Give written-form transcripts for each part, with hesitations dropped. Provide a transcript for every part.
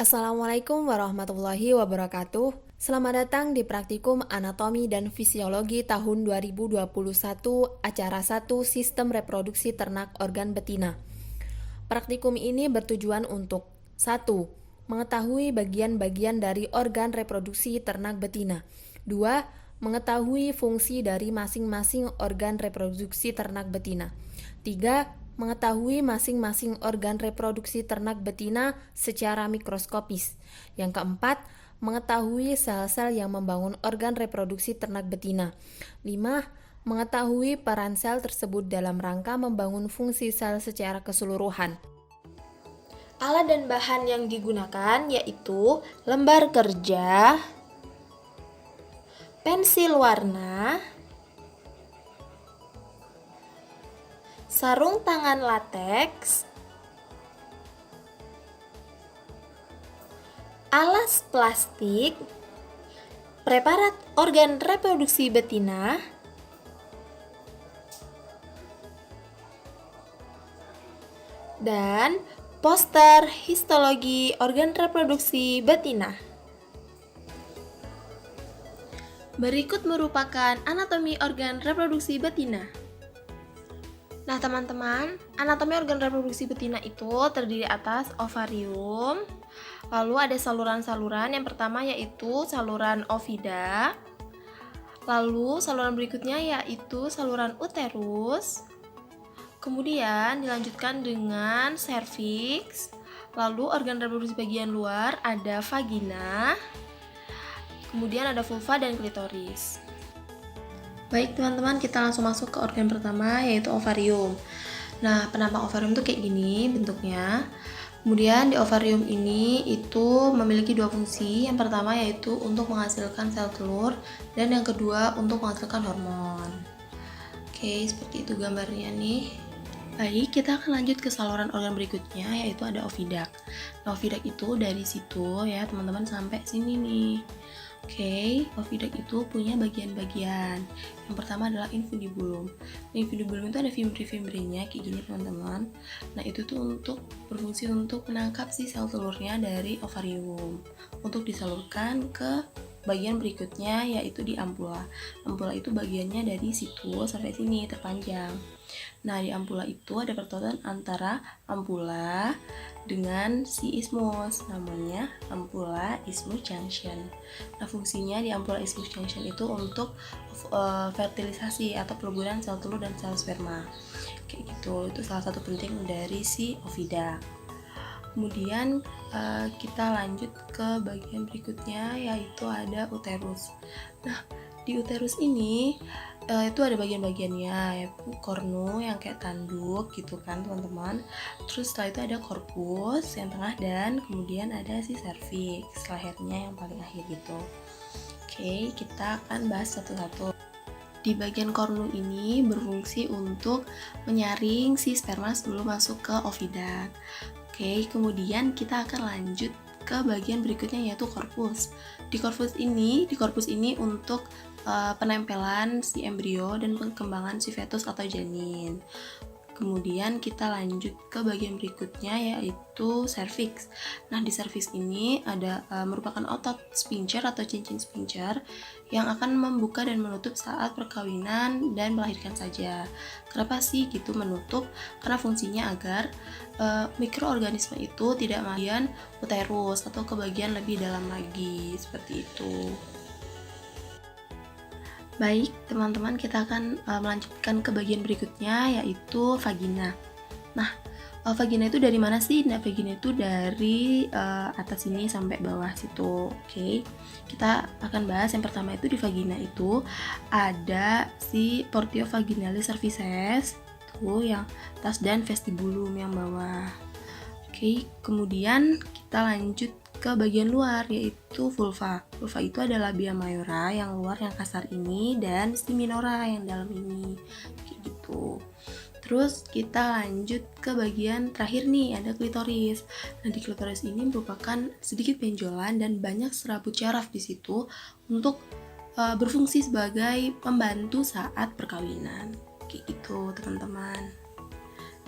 Assalamualaikum warahmatullahi wabarakatuh. Selamat datang di Praktikum Anatomi dan Fisiologi tahun 2021, acara 1 Sistem Reproduksi Ternak Organ Betina. Praktikum ini bertujuan untuk 1. Mengetahui bagian-bagian dari organ reproduksi ternak betina. 2. Mengetahui fungsi dari masing-masing organ reproduksi ternak betina. 3. Mengetahui masing-masing organ reproduksi ternak betina secara mikroskopis. Yang keempat, mengetahui sel-sel yang membangun organ reproduksi ternak betina. 5. Mengetahui peran sel tersebut dalam rangka membangun fungsi sel secara keseluruhan. Alat dan bahan yang digunakan yaitu lembar kerja, pensil warna, sarung tangan lateks, alas plastik, preparat organ reproduksi betina, dan poster histologi organ reproduksi betina. Berikut merupakan anatomi organ reproduksi betina. Nah teman-teman, anatomi organ reproduksi betina itu terdiri atas ovarium, lalu ada saluran-saluran. Yang pertama yaitu saluran ovida, lalu saluran berikutnya yaitu saluran uterus, kemudian dilanjutkan dengan serviks, lalu organ reproduksi bagian luar ada vagina, kemudian ada vulva dan klitoris. Baik teman-teman, kita langsung masuk ke organ pertama yaitu ovarium. Nah, penampang ovarium itu kayak gini bentuknya. Kemudian di ovarium ini itu memiliki dua fungsi. Yang pertama yaitu untuk menghasilkan sel telur dan yang kedua untuk menghasilkan hormon. Oke, seperti itu gambarnya nih. Baik, kita akan lanjut ke saluran organ berikutnya yaitu ada ovidak. Nah, ovidak itu dari situ ya teman-teman sampai sini nih. Oke, ovidak itu punya bagian-bagian. Yang pertama adalah infundibulum. Infundibulum itu ada fibri-fibrinya kayak gini teman-teman. Nah, itu tuh berfungsi untuk menangkap si sel telurnya dari ovarium untuk disalurkan ke bagian berikutnya yaitu di ampula. Ampula itu bagiannya dari situ sampai sini terpanjang. Nah, di ampula itu ada pertolongan antara ampula dengan si ismus, namanya ampula ismus junction. Nah, fungsinya di ampula ismus junction itu untuk fertilisasi atau peleburan sel telur dan sel sperma. Kayak gitu, itu salah satu penting dari si ovida. Kemudian kita lanjut ke bagian berikutnya yaitu ada uterus. Nah, di uterus ini itu ada bagian-bagiannya yaitu kornu yang kayak tanduk gitu kan teman-teman. Terus setelah itu ada korpus yang tengah dan kemudian ada si serviks, lehernya yang paling akhir gitu. Oke, kita akan bahas satu-satu. Di bagian kornu ini berfungsi untuk menyaring si sperma sebelum masuk ke ovidak. Oke, kemudian kita akan lanjut ke bagian berikutnya yaitu korpus. Di korpus ini untuk penempelan si embrio dan perkembangan si fetus atau janin. Kemudian kita lanjut ke bagian berikutnya yaitu serviks. Nah, di serviks ini ada merupakan otot sphincter atau cincin sphincter yang akan membuka dan menutup saat perkawinan dan melahirkan saja. Kenapa sih gitu menutup? Karena fungsinya agar mikroorganisme itu tidak bagian uterus atau ke bagian lebih dalam lagi, seperti itu. Baik, teman-teman, kita akan melanjutkan ke bagian berikutnya yaitu vagina. Nah, vagina itu dari mana sih? Nah, vagina itu dari atas sini sampai bawah situ. Oke. Kita akan bahas yang pertama itu di vagina itu ada si portio vaginalis cervices tuh yang atas dan vestibulum yang bawah. Oke, kemudian kita lanjut ke bagian luar yaitu vulva. Vulva itu adalah labia mayora yang luar yang kasar ini dan si minora yang dalam ini. Kayak gitu. Terus kita lanjut ke bagian terakhir nih, ada klitoris. Nah, di klitoris ini merupakan sedikit benjolan dan banyak serabut syaraf di situ untuk berfungsi sebagai pembantu saat perkawinan. Kayak gitu, teman-teman.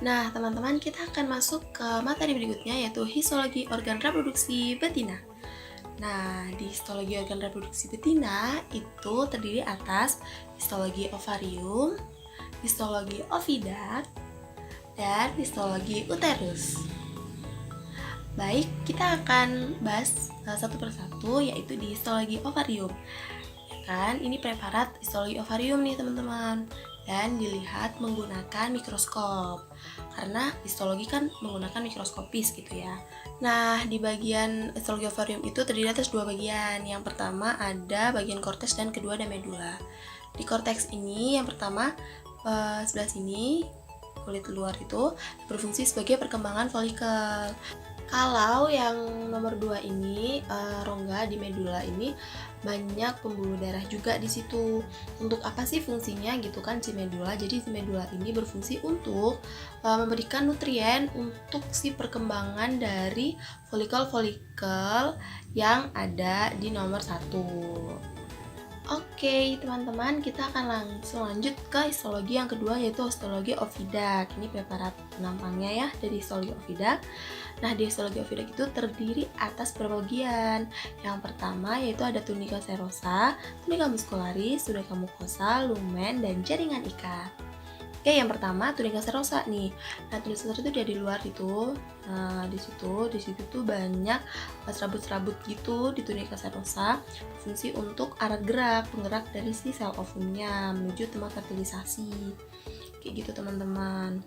Nah, teman-teman, kita akan masuk ke materi berikutnya, yaitu histologi organ reproduksi betina. Nah, di histologi organ reproduksi betina itu terdiri atas histologi ovarium, histologi oviduct, dan histologi uterus. Baik, kita akan bahas satu persatu, yaitu di histologi ovarium. Ya kan, ini preparat histologi ovarium nih teman-teman, dan dilihat menggunakan mikroskop, karena histologi kan menggunakan mikroskopis gitu ya. Nah, di bagian histologi ovarium itu terdiri atas dua bagian. Yang pertama ada bagian korteks dan kedua ada medula. Di korteks ini yang pertama sebelah sini kulit luar itu berfungsi sebagai perkembangan folikel. Kalau yang nomor 2 ini rongga di medula ini banyak pembuluh darah juga di situ. Untuk apa sih fungsinya gitu kan si medula? Jadi si medula ini berfungsi untuk memberikan nutrien untuk si perkembangan dari folikel-folikel yang ada di nomor 1. Oke, teman-teman, kita akan langsung lanjut ke histologi yang kedua, yaitu histologi oviduct. Ini preparat penampangnya ya dari histologi oviduct. Nah, di histologi oviduct itu terdiri atas beberapa bagian. Yang pertama yaitu ada tunica serosa, tunica muscularis, tunica mucosa, lumen, dan jaringan ikat. Oke, yang pertama tunica serosa nih. Nah, tunica serosa itu dia di luar itu. Nah, di situ tuh banyak serabut-serabut gitu di tunica serosa, berfungsi untuk alat gerak, penggerak dari si sel ovumnya menuju tempat fertilisasi. Kayak gitu teman-teman.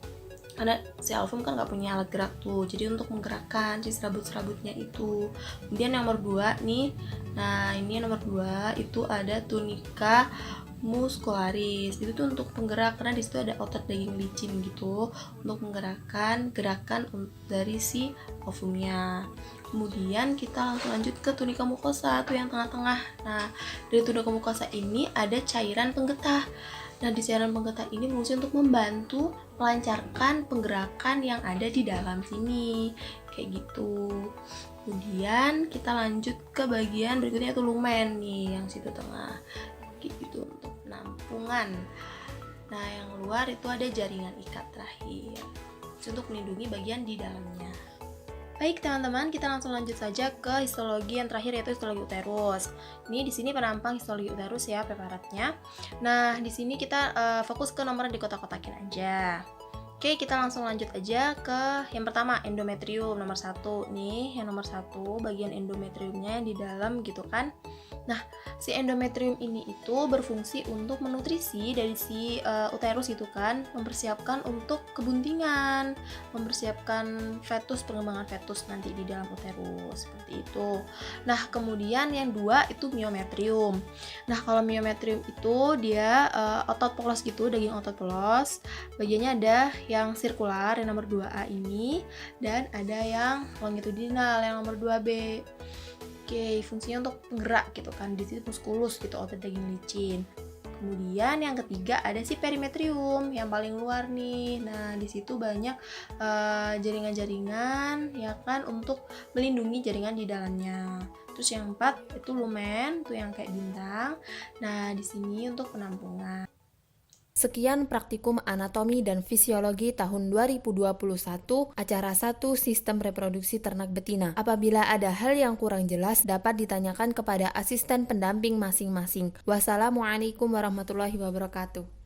Karena si ovum kan nggak punya alat gerak tuh, jadi untuk menggerakkan si serabut-serabutnya itu. Kemudian yang nomor 2 nih, nah ini nomor 2 itu ada tunica muscularis. Itu tuh untuk penggerak, karena di situ ada otot daging licin gitu untuk menggerakkan gerakan dari si ovumnya. Kemudian kita langsung lanjut ke tunica mucosa tuh yang tengah-tengah. Nah, dari tunica mucosa ini ada cairan penggetah. Nah, di cairan penggetah ini berfungsi untuk membantu melancarkan penggerakan yang ada di dalam sini. Kayak gitu. Kemudian kita lanjut ke bagian berikutnya, yaitu lumen nih, yang situ tengah. Kayak gitu untuk penampungan. Nah, yang luar itu ada jaringan ikat terakhir, untuk melindungi bagian di dalamnya. Baik teman-teman, kita langsung lanjut saja ke histologi yang terakhir, yaitu histologi uterus. Ini di sini penampang histologi uterus ya preparatnya. Nah, di sini kita fokus ke nomor di kotak-kotakin aja. Oke, kita langsung lanjut aja ke yang pertama, endometrium nomor 1 nih. Yang nomor 1 bagian endometriumnya yang di dalam gitu kan. Nah, si endometrium ini itu berfungsi untuk menutrisi dari si uterus itu kan, mempersiapkan untuk kebuntingan, mempersiapkan fetus, pengembangan fetus nanti di dalam uterus, seperti itu. Nah, kemudian yang 2 itu myometrium. Nah, kalau myometrium itu dia otot polos gitu, daging otot polos. Bagiannya ada yang sirkular, yang nomor 2A ini, dan ada yang longitudinal, yang nomor 2B. Oke, fungsinya untuk penggerak gitu kan, di situ muskulus gitu, otot daging licin. Kemudian yang ketiga ada si perimetrium yang paling luar nih. Nah, di situ banyak jaringan-jaringan ya kan, untuk melindungi jaringan di dalamnya. Terus yang 4 itu lumen, tuh yang kayak bintang. Nah, di sini untuk penampungan. Sekian praktikum anatomi dan fisiologi tahun 2021, acara 1 Sistem Reproduksi Ternak Betina. Apabila ada hal yang kurang jelas, dapat ditanyakan kepada asisten pendamping masing-masing. Wassalamualaikum warahmatullahi wabarakatuh.